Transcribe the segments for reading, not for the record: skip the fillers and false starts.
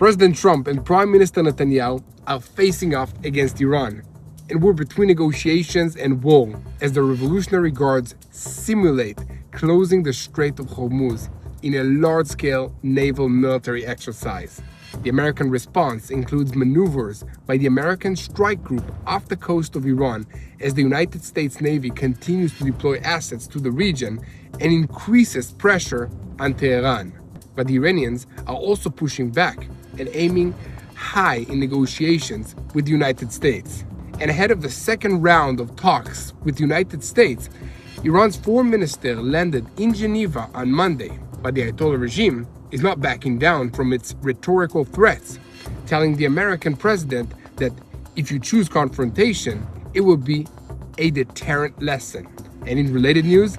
President Trump and Prime Minister Netanyahu are facing off against Iran, and we're between negotiations and war as the Revolutionary Guards simulate closing the Strait of Hormuz in a large-scale naval military exercise. The American response includes maneuvers by the American strike group off the coast of Iran as the United States Navy continues to deploy assets to the region and increases pressure on Tehran. But the Iranians are also pushing back and aiming high in negotiations with the United States. And ahead of the second round of talks with the United States, Iran's foreign minister landed in Geneva on Monday, but the Ayatollah regime is not backing down from its rhetorical threats, telling the American president that if you choose confrontation, it will be a deterrent lesson. And in related news,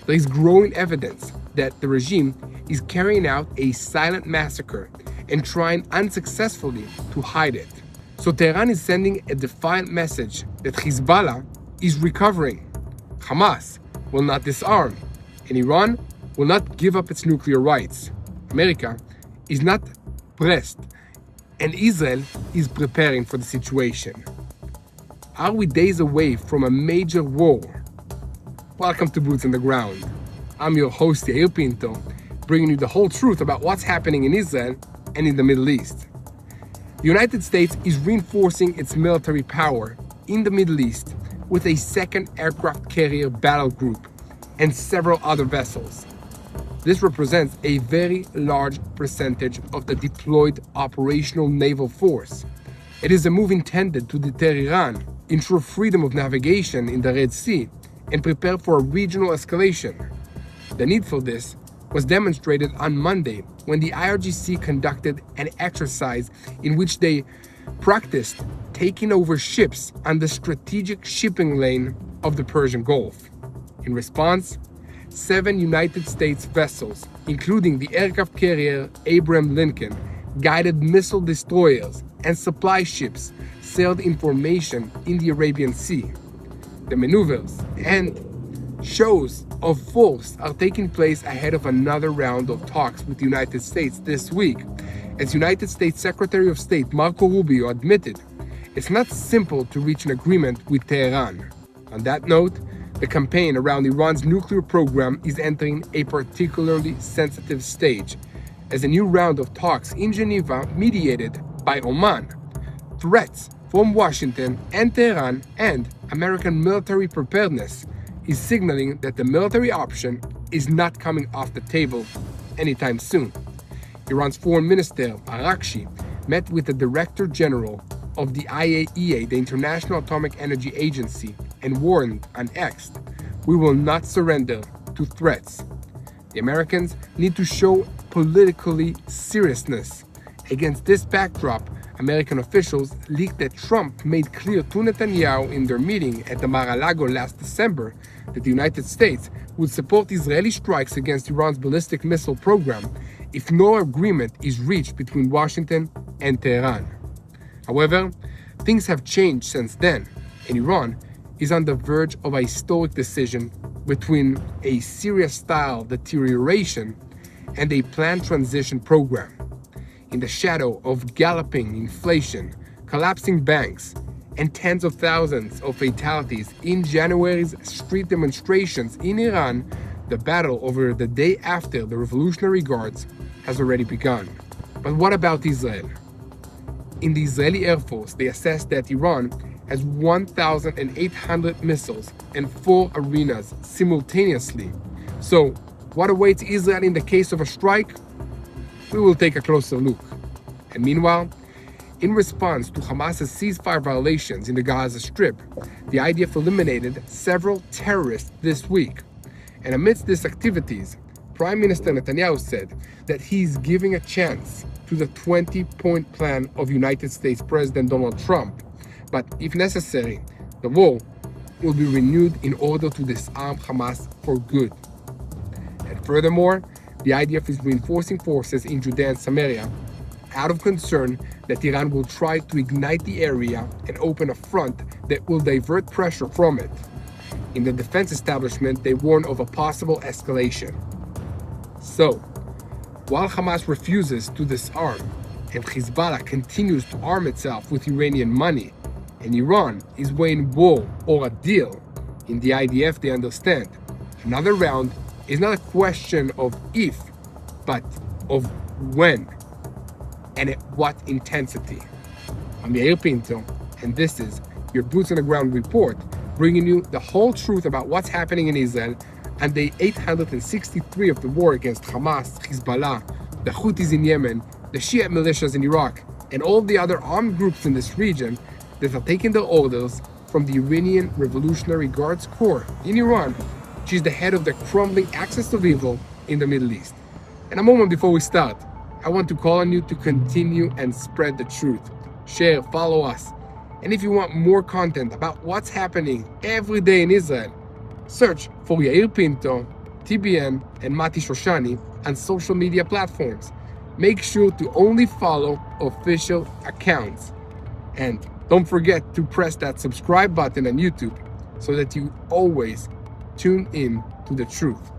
there is growing evidence that the regime is carrying out a silent massacre and trying unsuccessfully to hide it. So Tehran is sending a defiant message that Hezbollah is recovering, Hamas will not disarm, and Iran will not give up its nuclear rights. America is not pressed, and Israel is preparing for the situation. Are we days away from a major war? Welcome to Boots on the Ground. I'm your host, Yair Pinto, bringing you the whole truth about what's happening in Israel and in the Middle East. The United States is reinforcing its military power in the Middle East with a second aircraft carrier battle group and several other vessels. This represents a very large percentage of the deployed operational naval force. It is a move intended to deter Iran, ensure freedom of navigation in the Red Sea, and prepare for a regional escalation. The need for this was demonstrated on Monday when the IRGC conducted an exercise in which they practiced taking over ships on the strategic shipping lane of the Persian Gulf. In response, 7 United States vessels, including the aircraft carrier Abraham Lincoln, guided missile destroyers, and supply ships, sailed in formation in the Arabian Sea. The maneuvers and shows of force are taking place ahead of another round of talks with the United States this week, as United States Secretary of State Marco Rubio admitted it's not simple to reach an agreement with Tehran. On that note, the campaign around Iran's nuclear program is entering a particularly sensitive stage, as a new round of talks in Geneva, mediated by Oman, threats from Washington and Tehran, and American military preparedness is signaling that the military option is not coming off the table anytime soon. Iran's foreign minister, Arakshi, met with the Director General of the IAEA, the International Atomic Energy Agency, and warned on X, "We will not surrender to threats." The Americans need to show politically seriousness. Against this backdrop, American officials leaked that Trump made clear to Netanyahu in their meeting at the Mar-a-Lago last December that the United States would support Israeli strikes against Iran's ballistic missile program if no agreement is reached between Washington and Tehran. However, things have changed since then, and Iran is on the verge of a historic decision between a Syria-style deterioration and a planned transition program. In the shadow of galloping inflation, collapsing banks, and tens of thousands of fatalities in January's street demonstrations in Iran, the battle over the day after the Revolutionary Guards has already begun. But what about Israel? In the Israeli Air Force, they assess that Iran has 1,800 missiles and 4 arenas simultaneously. So, what awaits Israel in the case of a strike? We will take a closer look. And meanwhile, in response to Hamas's ceasefire violations in the Gaza Strip, the IDF eliminated several terrorists this week. And amidst these activities, Prime Minister Netanyahu said that he is giving a chance to the 20-point plan of United States President Donald Trump. But if necessary, the war will be renewed in order to disarm Hamas for good. And furthermore, the IDF is reinforcing forces in Judea and Samaria out of concern that Iran will try to ignite the area and open a front that will divert pressure from it. In the defense establishment, they warn of a possible escalation. So, while Hamas refuses to disarm, and Hezbollah continues to arm itself with Iranian money, and Iran is weighing war or a deal, in the IDF they understand another round is not a question of if, but of when, and at what intensity. I'm Yair Pinto, and this is your Boots on the Ground report, bringing you the whole truth about what's happening in Israel and day 863 of the war against Hamas, Hezbollah, the Houthis in Yemen, the Shiite militias in Iraq, and all the other armed groups in this region that are taking their orders from the Iranian Revolutionary Guards Corps in Iran, which is the head of the crumbling axis of evil in the Middle East. And a moment before we start, I want to call on you to continue and spread the truth. Share, follow us. And if you want more content about what's happening every day in Israel, search for Yair Pinto, TBN, and Mati Shoshani on social media platforms. Make sure to only follow official accounts. And don't forget to press that subscribe button on YouTube so that you always tune in to the truth.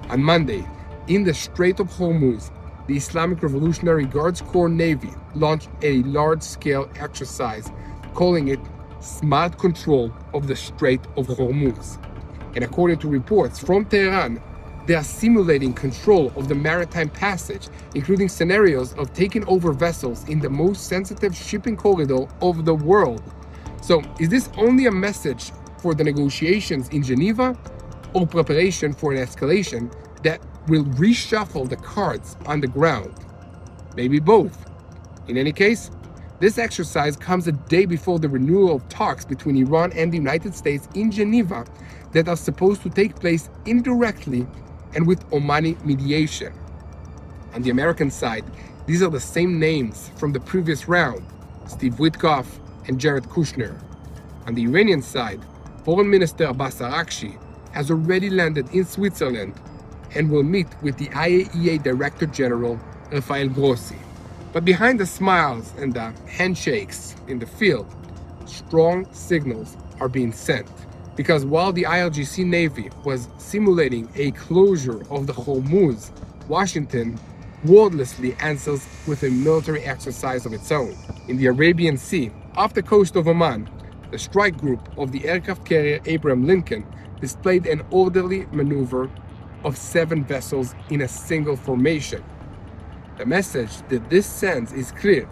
On Monday, in the Strait of Hormuz, the Islamic Revolutionary Guards Corps Navy launched a large-scale exercise, calling it Smart Control of the Strait of Hormuz. And according to reports from Tehran, they are simulating control of the maritime passage, including scenarios of taking over vessels in the most sensitive shipping corridor of the world. So, is this only a message for the negotiations in Geneva, or preparation for an escalation that will reshuffle the cards on the ground? Maybe both. In any case, this exercise comes a day before the renewal of talks between Iran and the United States in Geneva that are supposed to take place indirectly and with Omani mediation. On the American side, these are the same names from the previous round, Steve Witkoff and Jared Kushner. On the Iranian side, Foreign Minister Abbas Araghchi has already landed in Switzerland and will meet with the IAEA Director General Rafael Grossi. But behind the smiles and the handshakes in the field, strong signals are being sent. Because while the IRGC Navy was simulating a closure of the Hormuz, Washington wordlessly answers with a military exercise of its own. In the Arabian Sea, off the coast of Oman, the strike group of the aircraft carrier Abraham Lincoln displayed an orderly maneuver of 7 vessels in a single formation. The message that this sends is clear.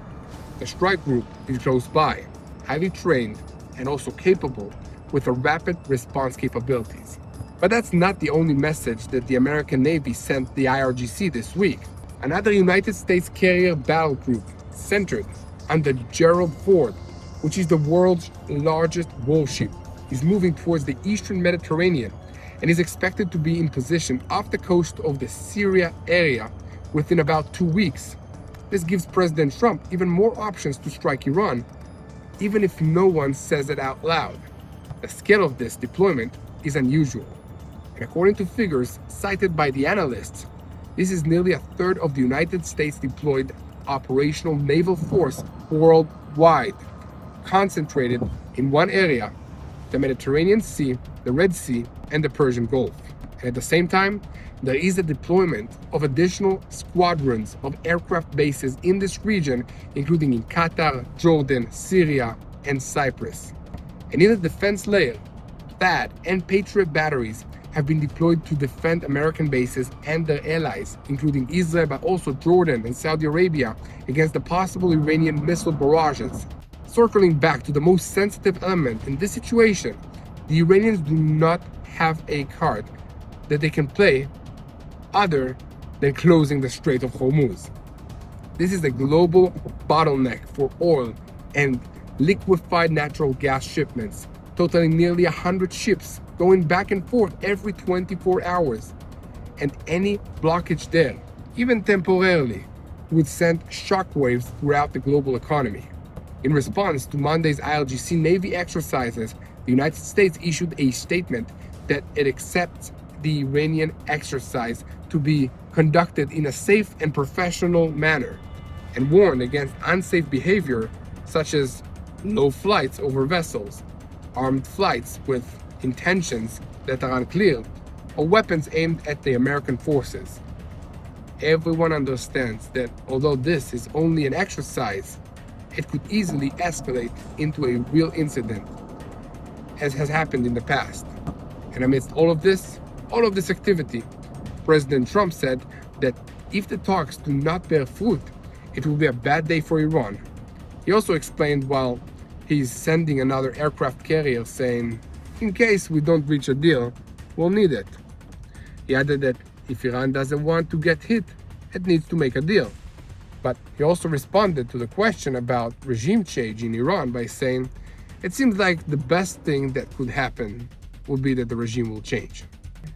The strike group is close by, highly trained, and also capable with a rapid response capabilities. But that's not the only message that the American Navy sent the IRGC this week. Another United States carrier battle group centered on the Gerald Ford, which is the world's largest warship, is moving towards the eastern Mediterranean and is expected to be in position off the coast of the Syria area within about 2 weeks. This gives President Trump even more options to strike Iran, even if no one says it out loud. The scale of this deployment is unusual, and according to figures cited by the analysts, this is nearly a third of the United States deployed operational naval force worldwide, concentrated in one area, the Mediterranean Sea, the Red Sea, and the Persian Gulf. And at the same time, there is a deployment of additional squadrons of aircraft bases in this region, including in Qatar, Jordan, Syria, and Cyprus. And in the defense layer, THAAD and Patriot batteries have been deployed to defend American bases and their allies, including Israel, but also Jordan and Saudi Arabia, against the possible Iranian missile barrages. Circling back to the most sensitive element in this situation, the Iranians do not have a card that they can play other than closing the Strait of Hormuz. This is a global bottleneck for oil and liquefied natural gas shipments, totaling nearly 100 ships going back and forth every 24 hours. And any blockage there, even temporarily, would send shockwaves throughout the global economy. In response to Monday's IRGC Navy exercises, the United States issued a statement that it accepts the Iranian exercise to be conducted in a safe and professional manner, and warned against unsafe behavior such as low flights over vessels, armed flights with intentions that are unclear, or weapons aimed at the American forces. Everyone understands that although this is only an exercise, it could easily escalate into a real incident, as has happened in the past. And amidst all of this activity, President Trump said that if the talks do not bear fruit, it will be a bad day for Iran. He also explained while he's sending another aircraft carrier, saying, in case we don't reach a deal, we'll need it. He added that if Iran doesn't want to get hit, it needs to make a deal. But he also responded to the question about regime change in Iran by saying, it seems like the best thing that could happen would be that the regime will change.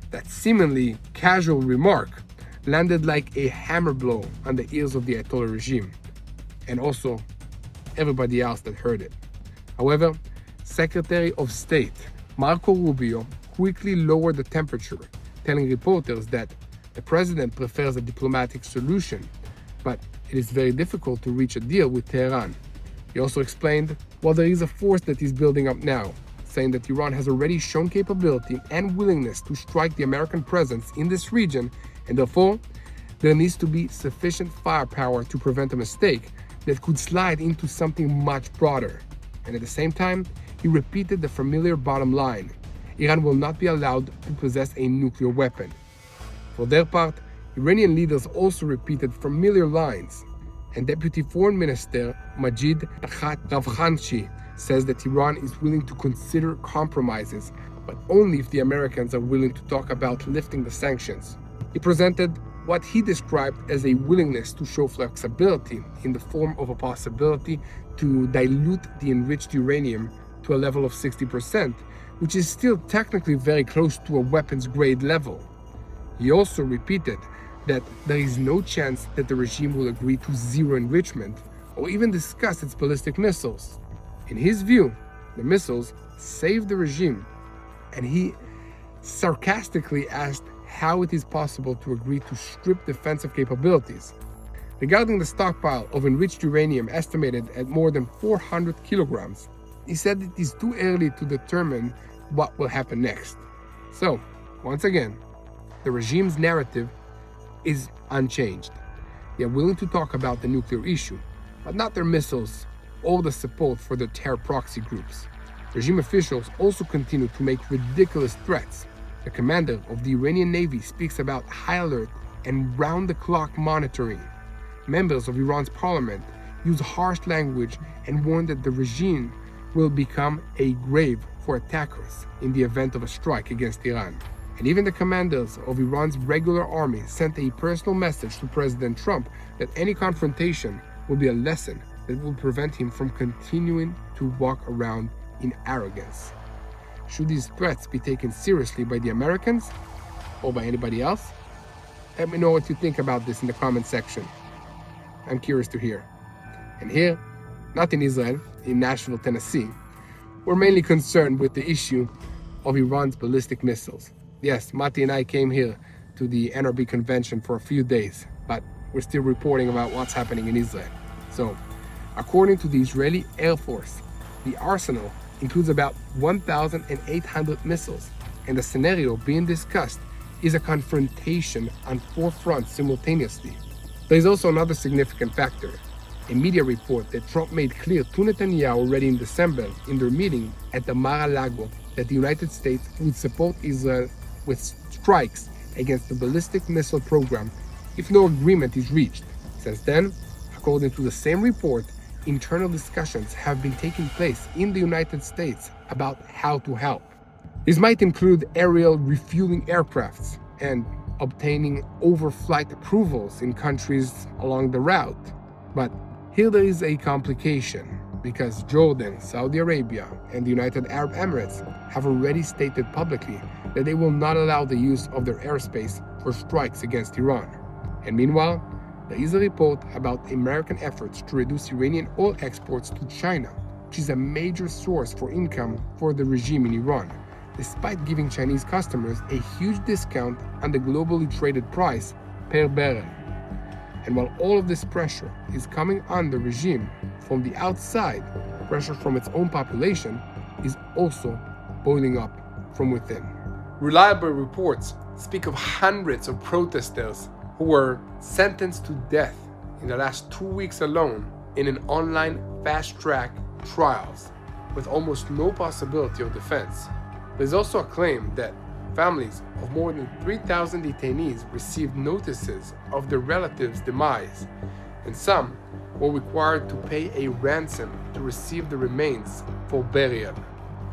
That seemingly casual remark landed like a hammer blow on the ears of the Ayatollah regime, and also everybody else that heard it. However, Secretary of State Marco Rubio quickly lowered the temperature, telling reporters that the president prefers a diplomatic solution, but it is very difficult to reach a deal with Tehran. He also explained, well, there is a force that is building up now, saying that Iran has already shown capability and willingness to strike the American presence in this region, and therefore, there needs to be sufficient firepower to prevent a mistake that could slide into something much broader. And at the same time, he repeated the familiar bottom line: Iran will not be allowed to possess a nuclear weapon. For their part, Iranian leaders also repeated familiar lines, and Deputy Foreign Minister Majid Ravkhanchi says that Iran is willing to consider compromises, but only if the Americans are willing to talk about lifting the sanctions. He presented what he described as a willingness to show flexibility in the form of a possibility to dilute the enriched uranium to a level of 60%, which is still technically very close to a weapons-grade level. He also repeated that there is no chance that the regime will agree to zero enrichment or even discuss its ballistic missiles. In his view, the missiles saved the regime, and he sarcastically asked how it is possible to agree to strip defensive capabilities. Regarding the stockpile of enriched uranium estimated at more than 400 kilograms, he said it is too early to determine what will happen next. So, once again, the regime's narrative is unchanged. They are willing to talk about the nuclear issue, but not their missiles or the support for the terror proxy groups. Regime officials also continue to make ridiculous threats. The commander of the Iranian Navy speaks about high alert and round-the-clock monitoring. Members of Iran's parliament use harsh language and warn that the regime will become a grave for attackers in the event of a strike against Iran. And even the commanders of Iran's regular army sent a personal message to President Trump that any confrontation will be a lesson that will prevent him from continuing to walk around in arrogance. Should these threats be taken seriously by the Americans or by anybody else? Let me know what you think about this in the comment section. I'm curious to hear. And here, not in Israel, in Nashville, Tennessee, we're mainly concerned with the issue of Iran's ballistic missiles. Yes, Mati and I came here to the NRB convention for a few days, but we're still reporting about what's happening in Israel. So, according to the Israeli Air Force, the arsenal includes about 1,800 missiles, and the scenario being discussed is a confrontation on 4 fronts simultaneously. There is also another significant factor, a media report that Trump made clear to Netanyahu already in December in their meeting at the Mar-a-Lago that the United States would support Israel with strikes against the ballistic missile program if no agreement is reached. Since then, according to the same report, internal discussions have been taking place in the United States about how to help. This might include aerial refueling aircrafts and obtaining overflight approvals in countries along the route. But here there is a complication, because Jordan, Saudi Arabia, and the United Arab Emirates have already stated publicly that they will not allow the use of their airspace for strikes against Iran. And meanwhile, there is a report about American efforts to reduce Iranian oil exports to China, which is a major source for income for the regime in Iran, despite giving Chinese customers a huge discount on the globally traded price per barrel. And while all of this pressure is coming on the regime from the outside, pressure from its own population is also boiling up from within. Reliable reports speak of hundreds of protesters who were sentenced to death in the last 2 weeks alone in an online fast-track trials with almost no possibility of defense. There's also a claim that families of more than 3,000 detainees received notices of their relatives' demise, and some were required to pay a ransom to receive the remains for burial.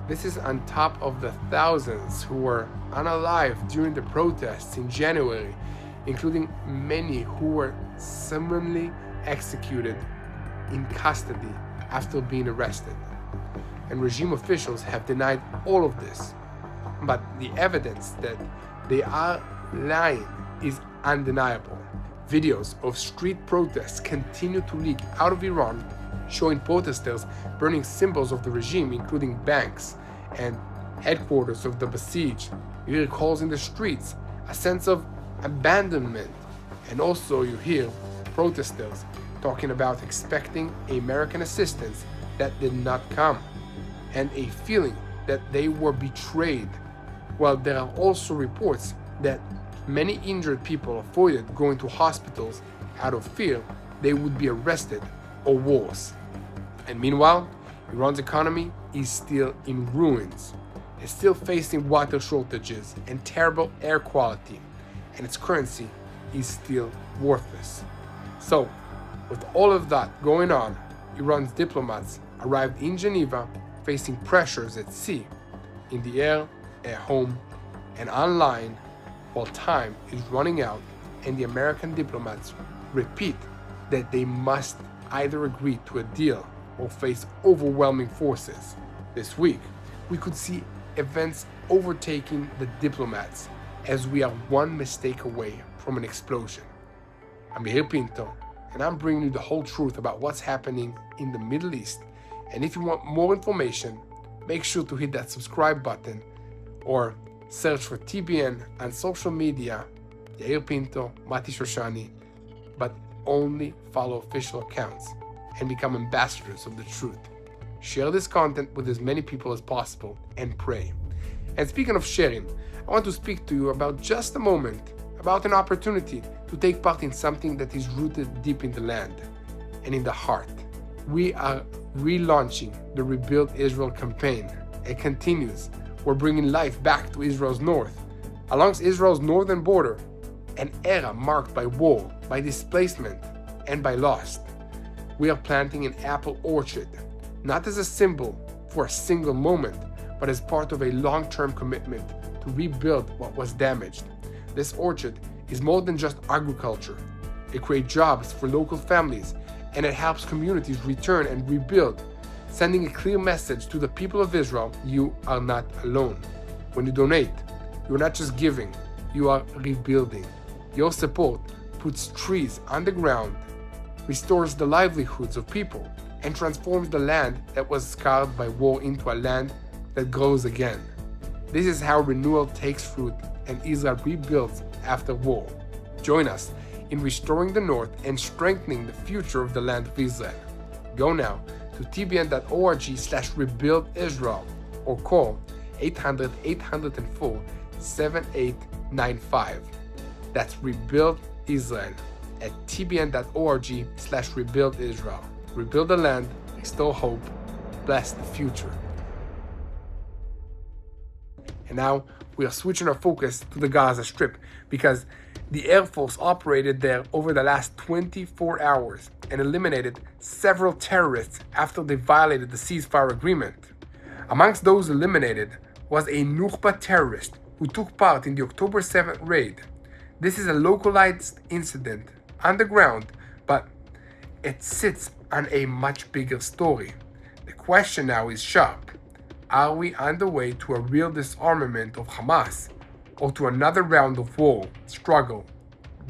This is on top of the thousands who were unalive during the protests in January, including many who were summarily executed in custody after being arrested. And regime officials have denied all of this. But the evidence that they are lying is undeniable. Videos of street protests continue to leak out of Iran, showing protesters burning symbols of the regime, including banks and headquarters of the besieged. You hear calls in the streets, a sense of abandonment, and also you hear protesters talking about expecting American assistance that did not come, and a feeling that they were betrayed. While there are also reports that many injured people avoided going to hospitals out of fear they would be arrested or worse. And meanwhile, Iran's economy is still in ruins. It's still facing water shortages and terrible air quality, and its currency is still worthless. So, with all of that going on, Iran's diplomats arrived in Geneva facing pressures at sea, in the air, at home, and online, while time is running out and the American diplomats repeat that they must either agree to a deal or face overwhelming forces. This week, we could see events overtaking the diplomats as we are one mistake away from an explosion. I'm Yair Pinto, and I'm bringing you the whole truth about what's happening in the Middle East. And if you want more information, make sure to hit that subscribe button or search for TBN on social media, Yair Pinto, Mati Shoshani, but only follow official accounts and become ambassadors of the truth. Share this content with as many people as possible and pray. And speaking of sharing, I want to speak to you about just a moment about an opportunity to take part in something that is rooted deep in the land and in the heart. We are relaunching the Rebuild Israel campaign. It continues. We're bringing life back to Israel's north. Along Israel's northern border, an era marked by war, by displacement, and by loss. We are planting an apple orchard, not as a symbol for a single moment, but as part of a long-term commitment to rebuild what was damaged. This orchard is more than just agriculture. It creates jobs for local families, and it helps communities return and rebuild, sending a clear message to the people of Israel: you are not alone. When you donate, you are not just giving, you are rebuilding. Your support puts trees on the ground, restores the livelihoods of people, and transforms the land that was scarred by war into a land that grows again. This is how renewal takes root and Israel rebuilds after war. Join us in restoring the north and strengthening the future of the land of Israel. Go now to tbn.org/rebuild Israel or call 800-804-7895. That's Rebuild Israel at tbn.org/rebuild Israel. Rebuild the land, restore hope, bless the future. And now we are switching our focus to the Gaza Strip because the Air Force operated there over the last 24 hours and eliminated several terrorists after they violated the ceasefire agreement. Amongst those eliminated was a Nukhba terrorist who took part in the October 7th raid. This is a localized incident on the ground, but it sits on a much bigger story. The question now is sharp. Are we on the way to a real disarmament of Hamas, or to another round of war, struggle,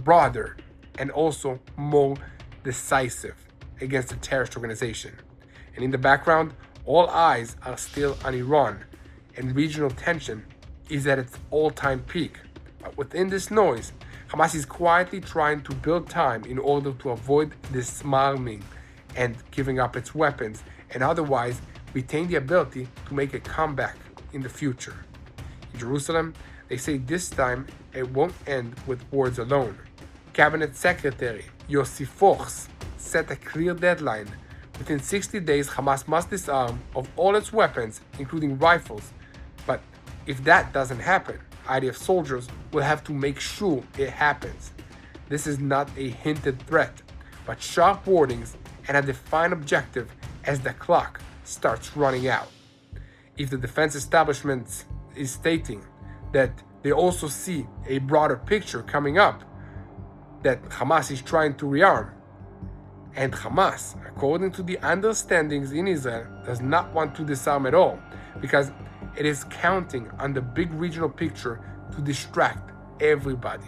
broader, and also more decisive against the terrorist organization? And in the background, all eyes are still on Iran, and regional tension is at its all-time peak. But within this noise, Hamas is quietly trying to build time in order to avoid disarming and giving up its weapons, and otherwise retain the ability to make a comeback in the future. In Jerusalem, they say this time it won't end with words alone. Cabinet Secretary Yossi Fox set a clear deadline. Within 60 days, Hamas must disarm of all its weapons, including rifles. But if that doesn't happen, IDF soldiers will have to make sure it happens. This is not a hinted threat, but sharp warnings and a defined objective as the clock starts running out. If the defense establishment is stating that they also see a broader picture coming up, that Hamas is trying to rearm, and Hamas, according to the understandings in Israel, does not want to disarm at all because it is counting on the big regional picture to distract everybody.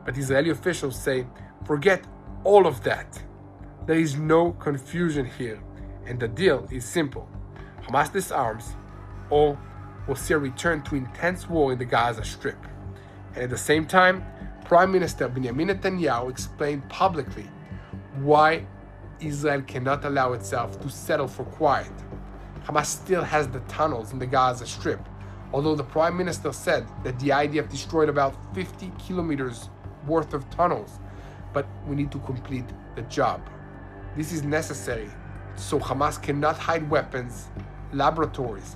But Israeli officials say, forget all of that. There is no confusion here, and the deal is simple. Hamas disarms, or we'll see a return to intense war in the Gaza Strip. And at the same time, Prime Minister Benjamin Netanyahu explained publicly why Israel cannot allow itself to settle for quiet. Hamas still has the tunnels in the Gaza Strip, although the Prime Minister said that the IDF destroyed about 50 kilometers worth of tunnels, but we need to complete the job. This is necessary so Hamas cannot hide weapons, laboratories,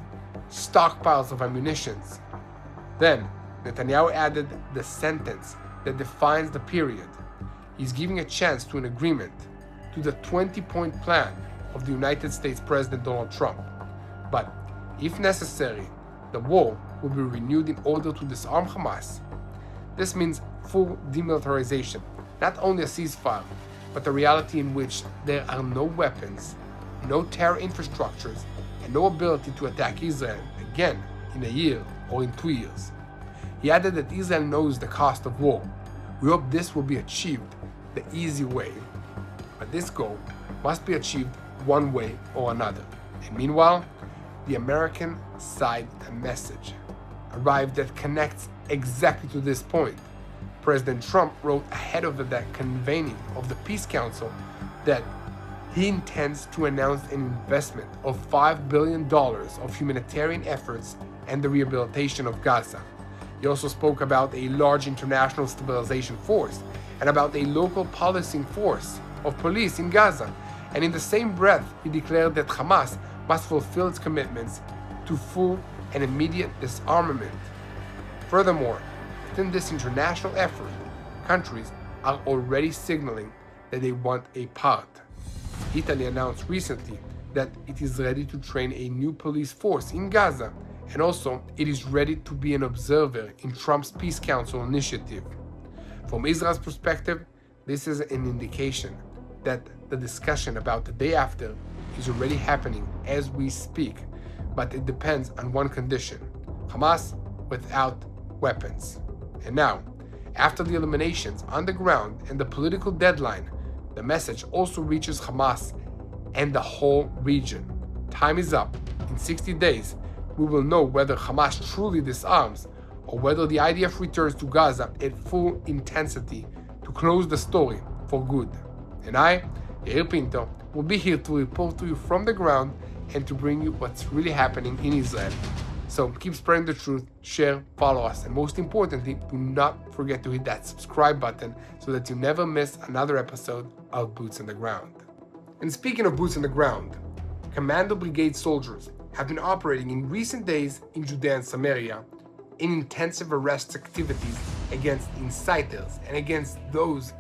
stockpiles of ammunition. Then, Netanyahu added the sentence that defines the period. He's giving a chance to an agreement, to the 20-point plan of the United States President Donald Trump. But, if necessary, the war will be renewed in order to disarm Hamas. This means full demilitarization, not only a ceasefire, but a reality in which there are no weapons, no terror infrastructures, and no ability to attack Israel again in a year or in 2 years. He added that Israel knows the cost of war. We hope this will be achieved the easy way. But this goal must be achieved one way or another. And meanwhile, the American side a message arrived that connects exactly to this point. President Trump wrote ahead of the convening of the Peace Council that he intends to announce an investment of $5 billion of humanitarian efforts and the rehabilitation of Gaza. He also spoke about a large international stabilization force and about a local policing force of police in Gaza. And in the same breath, he declared that Hamas must fulfill its commitments to full and immediate disarmament. Furthermore, within this international effort, countries are already signaling that they want a part. Italy announced recently that it is ready to train a new police force in Gaza, and also it is ready to be an observer in Trump's Peace Council initiative. From Israel's perspective, this is an indication that the discussion about the day after is already happening as we speak, but it depends on one condition: Hamas without weapons. And now, after the eliminations on the ground and the political deadline, the message also reaches Hamas and the whole region. Time is up. In 60 days, we will know whether Hamas truly disarms or whether the IDF returns to Gaza at full intensity to close the story for good. And I, Yair Pinto, will be here to report to you from the ground and to bring you what's really happening in Israel. So keep spreading the truth, share, follow us, and most importantly, do not forget to hit that subscribe button so that you never miss another episode of Boots on the Ground. And speaking of boots on the ground, Commando Brigade soldiers have been operating in recent days in Judea and Samaria in intensive arrest activities against inciters and against those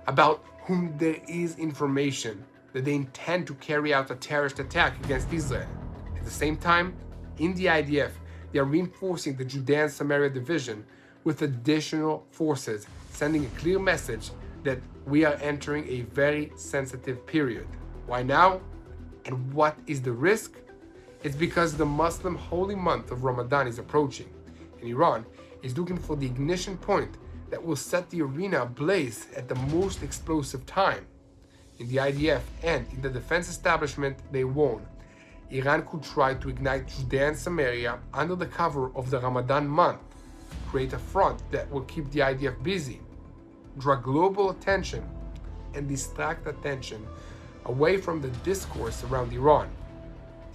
about whom there is information that they intend to carry out a terrorist attack against Israel. At the same time, in the IDF, they are reinforcing the Judea and Samaria division with additional forces, sending a clear message that we are entering a very sensitive period. Why now? And what is the risk? It's because the Muslim holy month of Ramadan is approaching, and Iran is looking for the ignition point that will set the arena ablaze at the most explosive time. In the IDF and in the defense establishment, they warn Iran could try to ignite Judea and Samaria under the cover of the Ramadan month, create a front that will keep the IDF busy, draw global attention, and distract attention away from the discourse around Iran.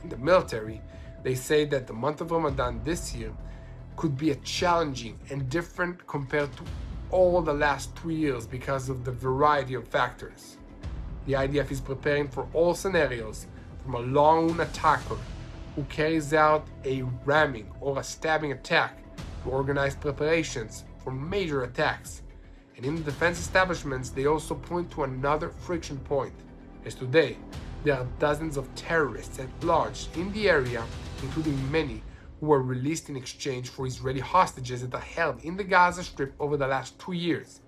In the military, they say that the month of Ramadan this year could be a challenging and different compared to all the last 2 years because of the variety of factors. The IDF is preparing for all scenarios, from a lone attacker who carries out a ramming or a stabbing attack to organized preparations for major attacks. And in the defense establishments, they also point to another friction point, as today there are dozens of terrorists at large in the area, including many who were released in exchange for Israeli hostages that are held in the Gaza Strip over the last 2 years.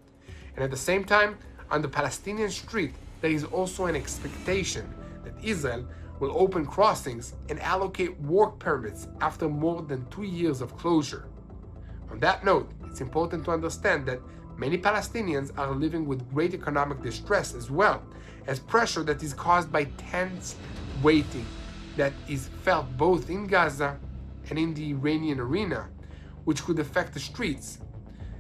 And at the same time, on the Palestinian street, there is also an expectation that Israel will open crossings and allocate work permits after more than 2 years of closure. On that note, it's important to understand that many Palestinians are living with great economic distress, as well as pressure that is caused by tense waiting that is felt both in Gaza and in the Iranian arena, which could affect the streets.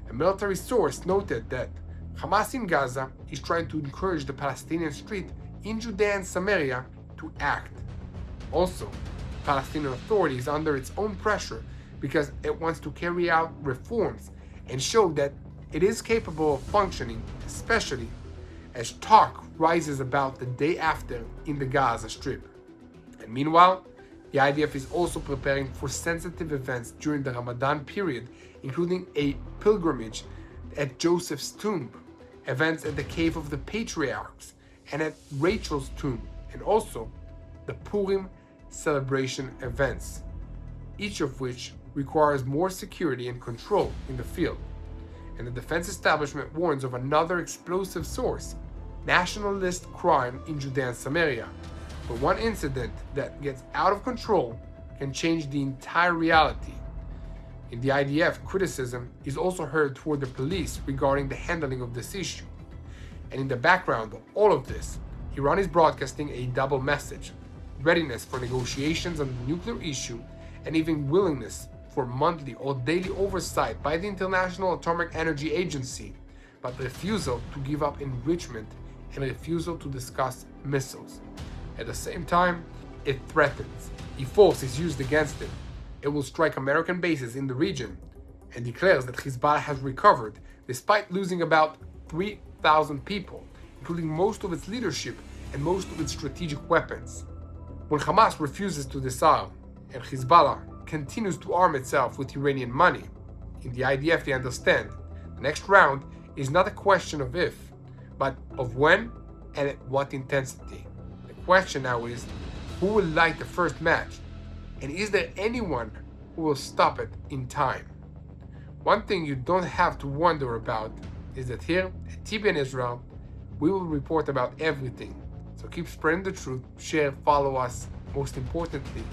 A military source noted that Hamas in Gaza is trying to encourage the Palestinian street in Judea and Samaria to act. Also, the Palestinian Authority is under its own pressure because it wants to carry out reforms and show that it is capable of functioning, especially as talk rises about the day after in the Gaza Strip. And meanwhile, the IDF is also preparing for sensitive events during the Ramadan period, including a pilgrimage at Joseph's tomb, events at the Cave of the Patriarchs, and at Rachel's tomb, and also the Purim celebration events, each of which requires more security and control in the field. And the defense establishment warns of another explosive source, nationalist crime in Judea and Samaria. But one incident that gets out of control can change the entire reality. In the IDF, criticism is also heard toward the police regarding the handling of this issue. And in the background of all of this, Iran is broadcasting a double message: readiness for negotiations on the nuclear issue, and even willingness for monthly or daily oversight by the International Atomic Energy Agency, but refusal to give up enrichment and refusal to discuss missiles. At the same time, it threatens. If force is used against it, it will strike American bases in the region, and declares that Hezbollah has recovered despite losing about 3,000 people, including most of its leadership and most of its strategic weapons. When Hamas refuses to disarm and Hezbollah continues to arm itself with Iranian money, in the IDF they understand the next round is not a question of if, but of when and at what intensity. The question now is, who will light the first match? And is there anyone who will stop it in time? One thing you don't have to wonder about is that here at TBN Israel, we will report about everything. So keep spreading the truth, share, follow us. Most importantly,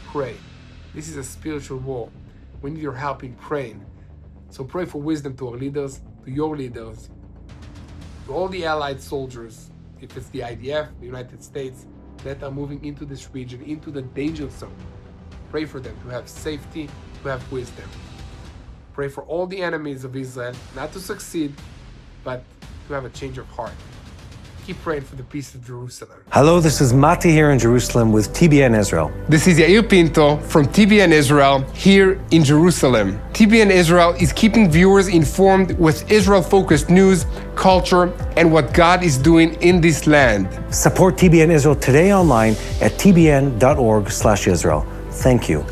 pray. This is a spiritual war. We need your help in praying. So pray for wisdom to our leaders, to your leaders, to all the allied soldiers, if it's the IDF, the United States, that are moving into this region, into the danger zone. Pray for them to have safety, to have wisdom. Pray for all the enemies of Israel, not to succeed, but to have a change of heart. Keep praying for the peace of Jerusalem. Hello, this is Mati here in Jerusalem with TBN Israel. This is Yair Pinto from TBN Israel here in Jerusalem. TBN Israel is keeping viewers informed with Israel-focused news, culture, and what God is doing in this land. Support TBN Israel today online at tbn.org/Israel. Thank you.